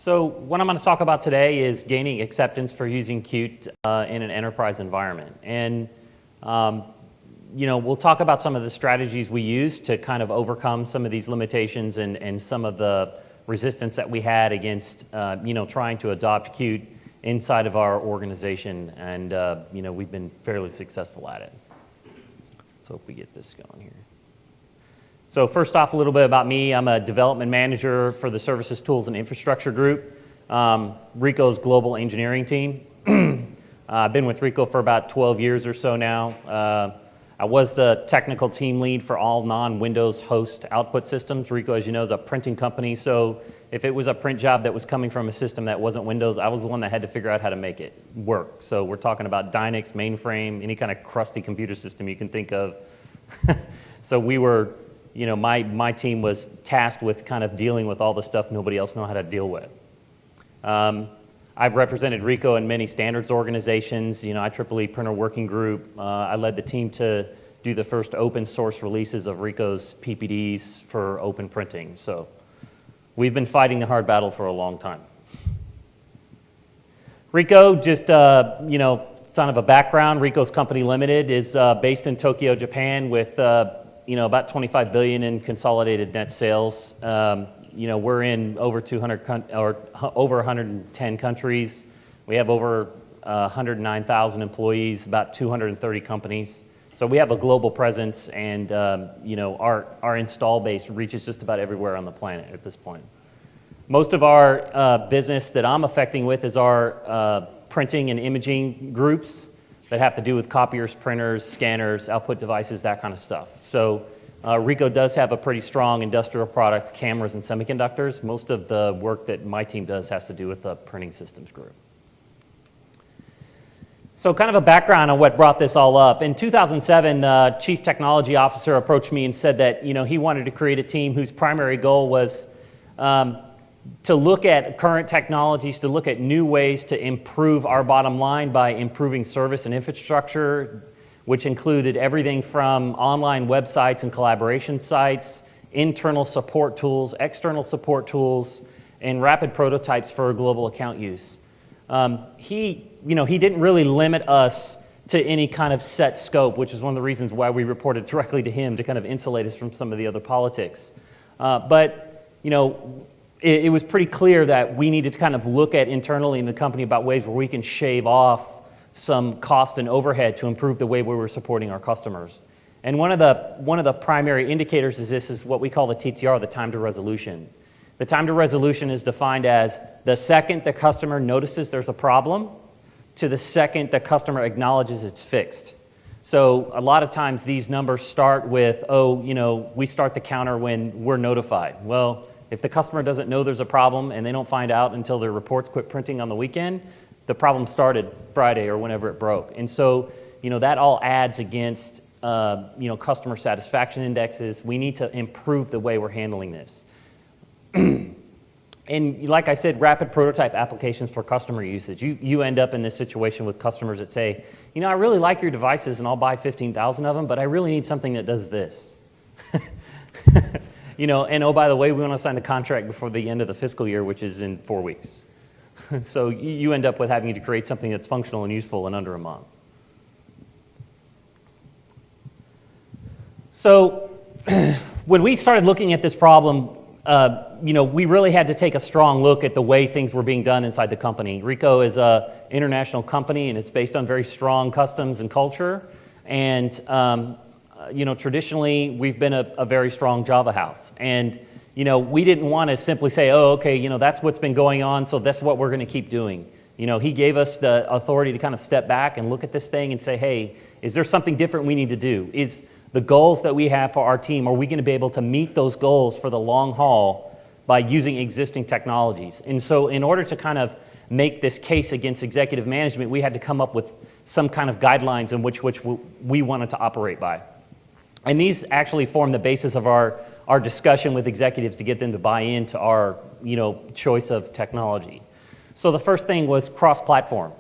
So what I'm going to talk about today is gaining acceptance for using Qt in an enterprise environment. And we'll talk about some of the strategies we use to kind of overcome some of these limitations and some of the resistance that we had against trying to adopt Qt inside of our organization. And we've been fairly successful at it. Let's hope we get this going here. So first off, a little bit about me. I'm a development manager for the Services, Tools, and Infrastructure Group, Ricoh's global engineering team. I've been with Ricoh for about 12 years or so now. I was the technical team lead for all non-Windows host output systems. Ricoh, as you know, is a printing company, so if it was a print job that was coming from a system that wasn't Windows, I was the one that had to figure out how to make it work. So we're talking about Dynix, mainframe, any kind of crusty computer system you can think of. So we were, my team was tasked with kind of dealing with all the stuff nobody else knew how to deal with. I've represented Ricoh in many standards organizations, IEEE Printer Working Group. I led the team to do the first open source releases of Ricoh's PPDs for open printing. So we've been fighting the hard battle for a long time. Ricoh, just, son of a background, Ricoh's Company Limited is based in Tokyo, Japan with about 25 billion in consolidated net sales. We're in over 110 countries. We have over 109,000 employees, about 230 companies. So we have a global presence, and our install base reaches just about everywhere on the planet at this point. Most of our business that I'm affecting with is our printing and imaging groups that have to do with copiers, printers, scanners, output devices, that kind of stuff. So Ricoh does have a pretty strong industrial products, cameras, and semiconductors. Most of the work that my team does has to do with the printing systems group. So kind of a background on what brought this all up. In 2007, Chief Technology Officer approached me and said that he wanted to create a team whose primary goal was to look at current technologies, to look at new ways to improve our bottom line by improving service and infrastructure, which included everything from online websites and collaboration sites, internal support tools, external support tools, and rapid prototypes for global account use. He didn't really limit us to any kind of set scope, which is one of the reasons why we reported directly to him to kind of insulate us from some of the other politics. It was pretty clear that we needed to kind of look at internally in the company about ways where we can shave off some cost and overhead to improve the way we were supporting our customers. And one of the primary indicators is what we call the TTR, the time to resolution. The time to resolution is defined as the second the customer notices there's a problem to the second the customer acknowledges it's fixed. So a lot of times these numbers start with, we start the counter when we're notified. Well, if the customer doesn't know there's a problem and they don't find out until their reports quit printing on the weekend, the problem started Friday or whenever it broke. And so, that all adds against, customer satisfaction indexes. We need to improve the way we're handling this. And like I said, rapid prototype applications for customer usage. You end up in this situation with customers that say, I really like your devices and I'll buy 15,000 of them, but I really need something that does this. And oh, by the way, we want to sign the contract before the end of the fiscal year, which is in 4 weeks. So you end up with having to create something that's functional and useful in under a month. So when we started looking at this problem, we really had to take a strong look at the way things were being done inside the company. Ricoh is an international company, and it's based on very strong customs and culture. And traditionally, we've been a very strong Java house. And we didn't want to simply say, that's what's been going on, so that's what we're going to keep doing. He gave us the authority to kind of step back and look at this thing and say, hey, is there something different we need to do? Is the goals that we have for our team, are we going to be able to meet those goals for the long haul by using existing technologies? And so in order to kind of make this case against executive management, we had to come up with some kind of guidelines in which we wanted to operate by. And these actually form the basis of our discussion with executives to get them to buy into our choice of technology. So the first thing was cross-platform.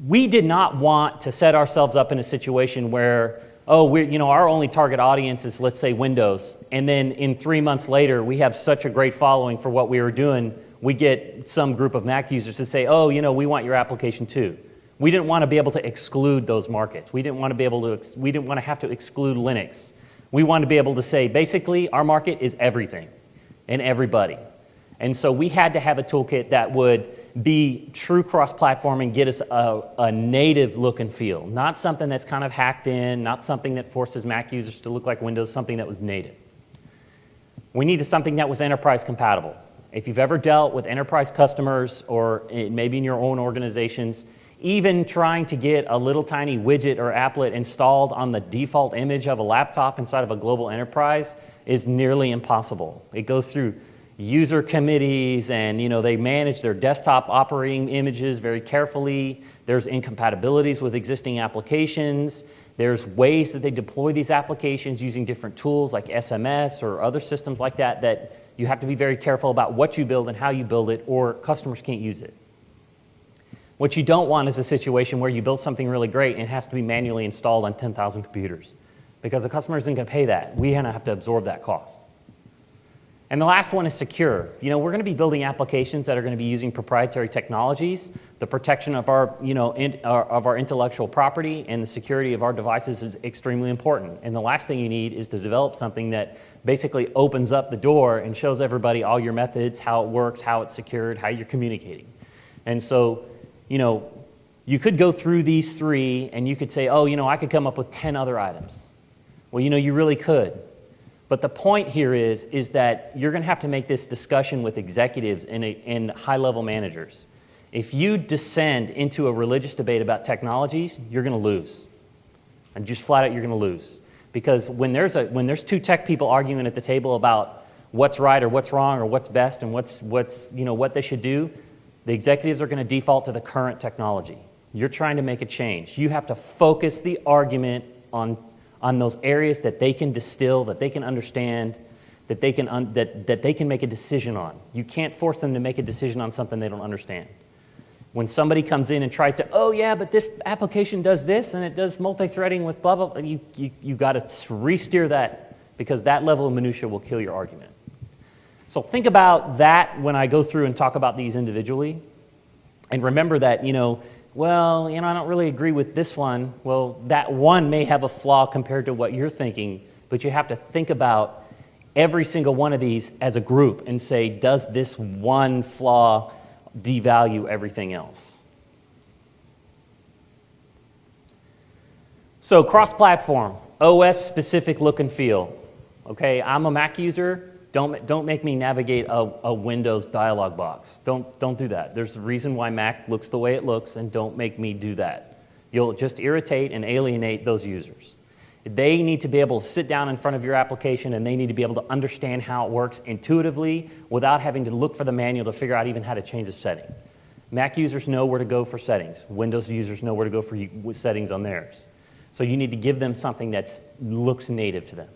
We did not want to set ourselves up in a situation where oh, our only target audience is, let's say, Windows. And then in 3 months later, we have such a great following for what we were doing, we get some group of Mac users to say, oh, we want your application too. We didn't want to be able to exclude those markets. We didn't want to have to exclude Linux. We wanted to be able to say, basically, our market is everything and everybody. And so we had to have a toolkit that would be true cross-platform and get us a native look and feel, not something that's kind of hacked in, not something that forces Mac users to look like Windows, something that was native. We needed something that was enterprise compatible. If you've ever dealt with enterprise customers or maybe in your own organizations, even trying to get a little tiny widget or applet installed on the default image of a laptop inside of a global enterprise is nearly impossible. It goes through user committees and they manage their desktop operating images very carefully. There's incompatibilities with existing applications. There's ways that they deploy these applications using different tools like SMS or other systems like that you have to be very careful about what you build and how you build it, or customers can't use it. What you don't want is a situation where you build something really great and it has to be manually installed on 10,000 computers, because the customer isn't going to pay that. We're going to have to absorb that cost. And the last one is secure. We're going to be building applications that are going to be using proprietary technologies. The protection of our, of our intellectual property and the security of our devices is extremely important. And the last thing you need is to develop something that basically opens up the door and shows everybody all your methods, how it works, how it's secured, how you're communicating. And so, you could go through these three and you could say, oh, I could come up with 10 other items. Well, you really could. But the point here is that you're going to have to make this discussion with executives and high-level managers. If you descend into a religious debate about technologies, you're going to lose. And just flat out, you're going to lose. Because when there's two tech people arguing at the table about what's right or what's wrong or what's best and what's what they should do, the executives are going to default to the current technology. You're trying to make a change. You have to focus the argument on those areas that they can distill, that they can understand, that they can make a decision on. You can't force them to make a decision on something they don't understand. When somebody comes in and tries to, oh yeah, but this application does this and it does multi-threading with blah, blah, blah, you got to re-steer that, because that level of minutia will kill your argument. So think about that when I go through and talk about these individually. And remember that, well, I don't really agree with this one. Well, that one may have a flaw compared to what you're thinking, but you have to think about every single one of these as a group and say, does this one flaw devalue everything else? So cross-platform, OS-specific look and feel. Okay, I'm a Mac user. Don't make me navigate a Windows dialog box. Don't do that. There's a reason why Mac looks the way it looks, and don't make me do that. You'll just irritate and alienate those users. They need to be able to sit down in front of your application, and they need to be able to understand how it works intuitively without having to look for the manual to figure out even how to change a setting. Mac users know where to go for settings. Windows users know where to go for settings on theirs. So you need to give them something that looks native to them.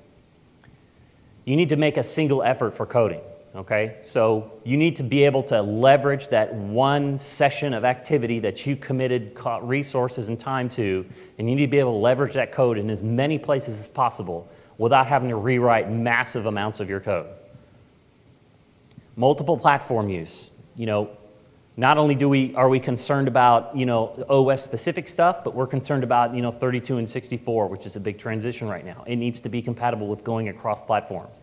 You need to make a single effort for coding, okay? So you need to be able to leverage that one session of activity that you committed resources and time to, and you need to be able to leverage that code in as many places as possible without having to rewrite massive amounts of your code. Multiple platform use. Not only are we concerned about OS-specific stuff, but we're concerned about 32 and 64, which is a big transition right now. It needs to be compatible with going across platforms.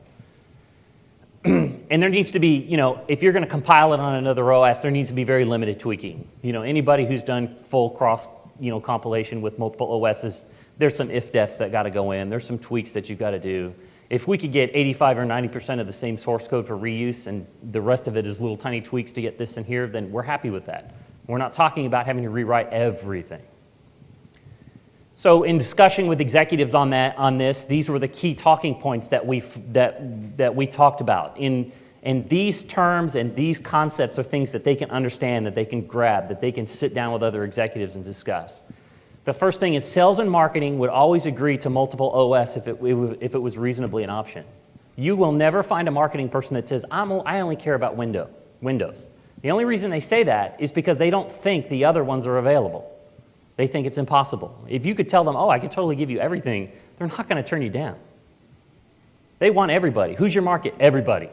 And there needs to be, if you're going to compile it on another OS, there needs to be very limited tweaking. Anybody who's done full cross compilation with multiple OSs, there's some if-defs that got to go in. There's some tweaks that you've got to do. If we could get 85 or 90% of the same source code for reuse and the rest of it is little tiny tweaks to get this in here, then we're happy with that. We're not talking about having to rewrite everything. So in discussion with executives on this, these were the key talking points that we talked about. And these terms and these concepts are things that they can understand, that they can grab, that they can sit down with other executives and discuss. The first thing is sales and marketing would always agree to multiple OS if it was reasonably an option. You will never find a marketing person that says, I only care about Windows. The only reason they say that is because they don't think the other ones are available. They think it's impossible. If you could tell them, oh, I could totally give you everything, they're not going to turn you down. They want everybody. Who's your market? Everybody.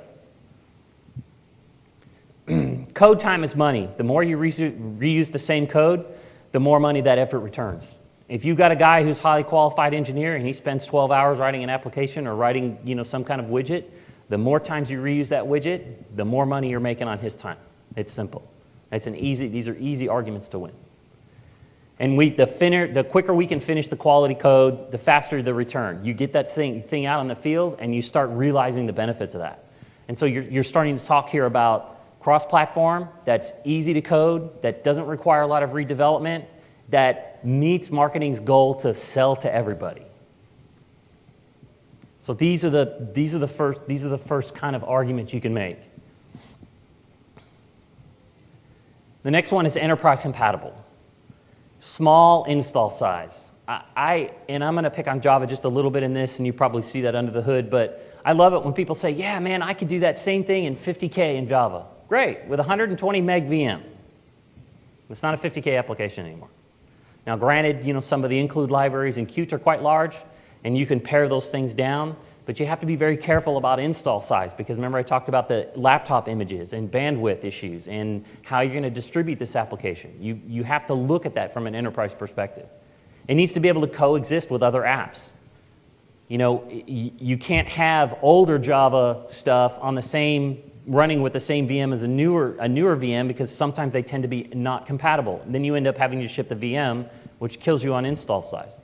Code time is money. The more you reuse the same code, the more money that effort returns. If you've got a guy who's a highly qualified engineer and he spends 12 hours writing an application or writing, some kind of widget, the more times you reuse that widget, the more money you're making on his time. It's simple. These are easy arguments to win. And the quicker we can finish the quality code, the faster the return. You get that thing out in the field and you start realizing the benefits of that. And so you're starting to talk here about cross-platform, that's easy to code, that doesn't require a lot of redevelopment, that meets marketing's goal to sell to everybody. So these are the first kind of arguments you can make. The next one is enterprise compatible. Small install size. And I'm going to pick on Java just a little bit in this, and you probably see that under the hood, but I love it when people say, yeah, man, I could do that same thing in 50K in Java. Great, with 120 meg VM. It's not a 50K application anymore. Now, granted, some of the include libraries and Qt are quite large, and you can pare those things down, but you have to be very careful about install size, because remember I talked about the laptop images and bandwidth issues and how you're going to distribute this application. You have to look at that from an enterprise perspective. It needs to be able to coexist with other apps. You can't have older Java stuff on running with the same VM as a newer VM, because sometimes they tend to be not compatible. And then you end up having to ship the VM, which kills you on install size.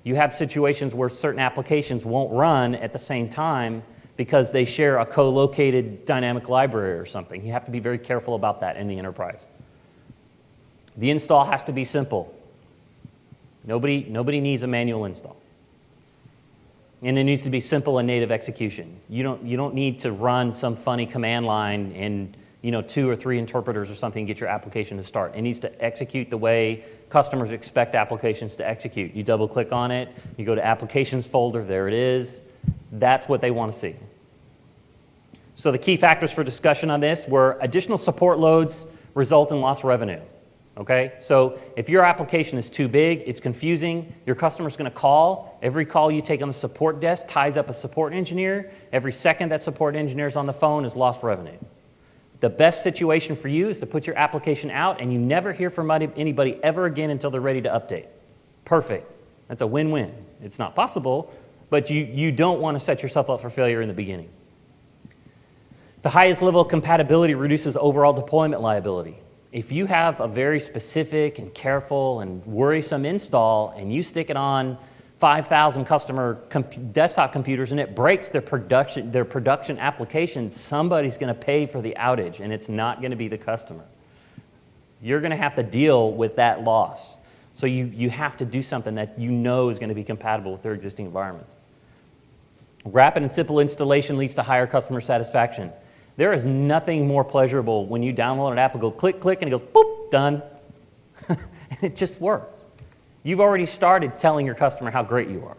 You have situations where certain applications won't run at the same time because they share a co-located dynamic library or something. You have to be very careful about that in the enterprise. The install has to be simple. Nobody needs a manual install. And it needs to be simple and native execution. You don't need to run some funny command line and 2 or 3 interpreters or something to get your application to start. It needs to execute the way customers expect applications to execute. You double click on it, you go to applications folder, there it is. That's what they want to see. So the key factors for discussion on this were additional support loads result in lost revenue. Okay, so if your application is too big, it's confusing, your customer's going to call. Every call you take on the support desk ties up a support engineer. Every second that support engineer is on the phone is lost revenue. The best situation for you is to put your application out and you never hear from anybody ever again until they're ready to update. Perfect. That's a win-win. It's not possible, but you don't want to set yourself up for failure in the beginning. The highest level of compatibility reduces overall deployment liability. If you have a very specific and careful and worrisome install and you stick it on 5,000 customer desktop computers and it breaks their production application, somebody's going to pay for the outage, and it's not going to be the customer. You're going to have to deal with that loss. So you have to do something that you know is going to be compatible with their existing environments. Rapid and simple installation leads to higher customer satisfaction. There is nothing more pleasurable when you download an app and go click, click, and it goes, boop, done. And it just works. You've already started telling your customer how great you are.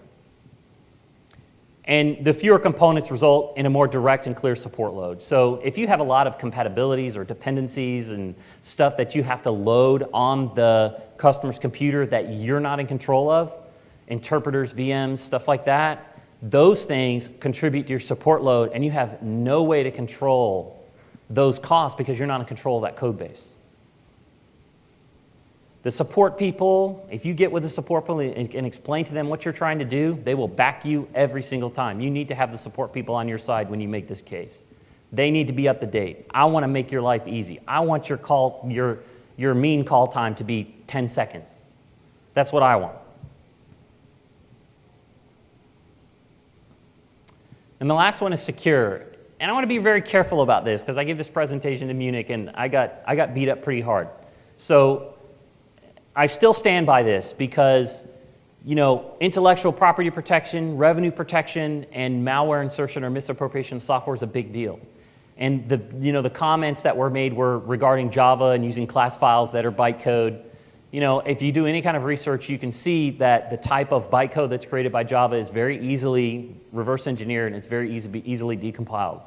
And the fewer components result in a more direct and clear support load. So if you have a lot of compatibilities or dependencies and stuff that you have to load on the customer's computer that you're not in control of, interpreters, VMs, stuff like that, those things contribute to your support load, and you have no way to control those costs because you're not in control of that code base. The support people, if you get with the support people and explain to them what you're trying to do, they will back you every single time. You need to have the support people on your side when you make this case. They need to be up to date. I want to make your life easy. I want your mean call time to be 10 seconds. That's what I want. And the last one is secure. And I want to be very careful about this because I gave this presentation in Munich and I got beat up pretty hard. So I still stand by this because, intellectual property protection, revenue protection, and malware insertion or misappropriation of software is a big deal. And the comments that were made were regarding Java and using class files that are bytecode. If you do any kind of research, you can see that the type of bytecode that's created by Java is very easily reverse engineered and it's very easily decompiled.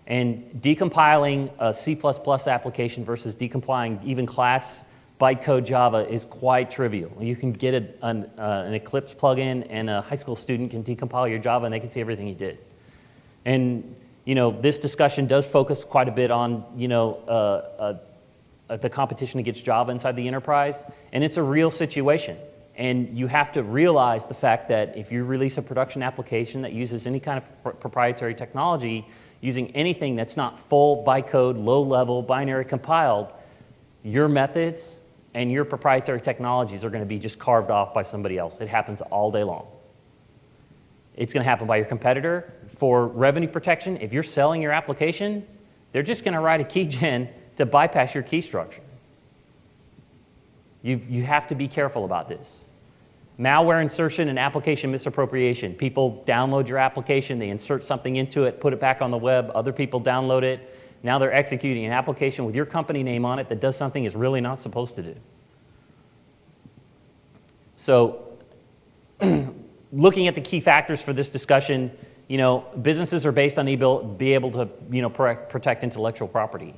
And decompiling a C++ application versus decompiling even class bytecode Java is quite trivial. You can get an Eclipse plugin, and a high school student can decompile your Java, and they can see everything you did. And this discussion does focus quite a bit on the competition against Java inside the enterprise, and it's a real situation. And you have to realize the fact that if you release a production application that uses any kind of proprietary technology, using anything that's not full bytecode, low-level, binary compiled, your methods and your proprietary technologies are going to be just carved off by somebody else. It happens all day long. It's going to happen by your competitor. For revenue protection, if you're selling your application, they're just going to write a keygen to bypass your key structure. You have to be careful about this. Malware insertion and application misappropriation. People download your application, they insert something into it, put it back on the web, other people download it. Now they're executing an application with your company name on it that does something it's really not supposed to do. So looking at the key factors for this discussion, businesses are based on be able to protect intellectual property.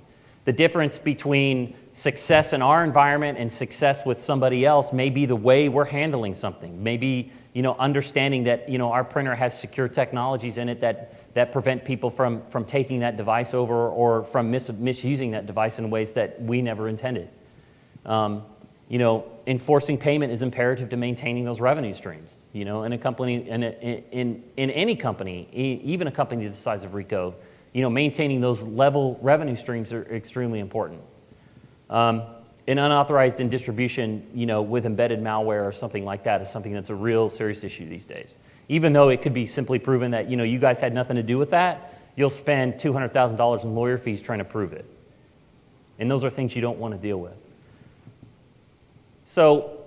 The difference between success in our environment and success with somebody else may be the way we're handling something. Maybe understanding that our printer has secure technologies in it that prevent people from taking that device over or from misusing that device in ways that we never intended. Enforcing payment is imperative to maintaining those revenue streams. In a company, in any company, even a company the size of Ricoh, maintaining those level revenue streams are extremely important. And unauthorized in distribution, with embedded malware or something like that is something that's a real serious issue these days. Even though it could be simply proven that, you guys had nothing to do with that, you'll spend $200,000 in lawyer fees trying to prove it. And those are things you don't want to deal with. So,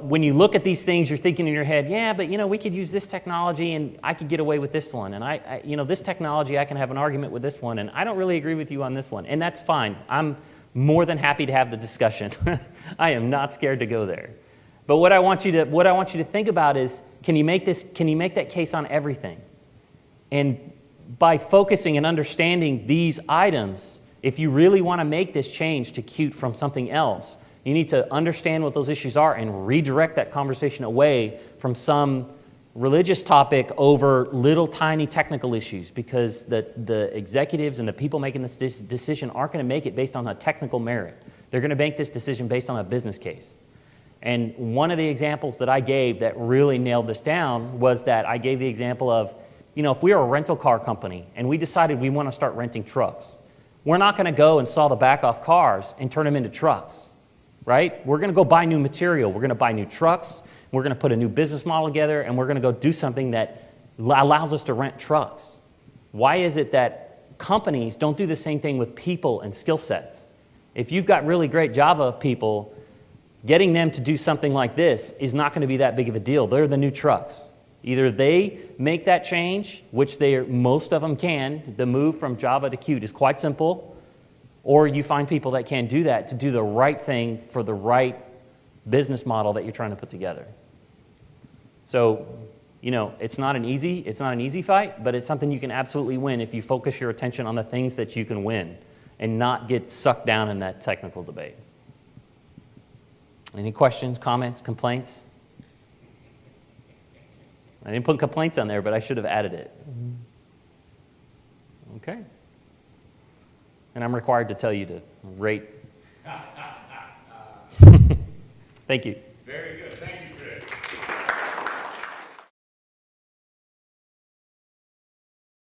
when you look at these things, you're thinking in your head, yeah, but we could use this technology and I could get away with this one. And I this technology, I can have an argument with this one, and I don't really agree with you on this one. And that's fine. I'm more than happy to have the discussion. I am not scared to go there. But what I want you to think about is, can you make that case on everything? And by focusing and understanding these items, if you really want to make this change to Qt from something else, you need to understand what those issues are and redirect that conversation away from some religious topic over little tiny technical issues, because the executives and the people making this decision aren't going to make it based on a technical merit. They're going to make this decision based on a business case. And one of the examples that I gave that really nailed this down was that I gave the example of, if we were a rental car company and we decided we want to start renting trucks, we're not going to go and saw the back off cars and turn them into trucks. Right? We're going to go buy new material. We're going to buy new trucks. We're going to put a new business model together, and we're going to go do something that allows us to rent trucks. Why is it that companies don't do the same thing with people and skill sets? If you've got really great Java people, getting them to do something like this is not going to be that big of a deal. They're the new trucks. Either they make that change, which most of them can. The move from Java to Qt is quite simple. Or you find people that can do that to do the right thing for the right business model that you're trying to put together. So, it's not an easy fight, but it's something you can absolutely win if you focus your attention on the things that you can win and not get sucked down in that technical debate. Any questions, comments, complaints? I didn't put complaints on there, but I should have added it. Okay. And I'm required to tell you to rate. Thank you.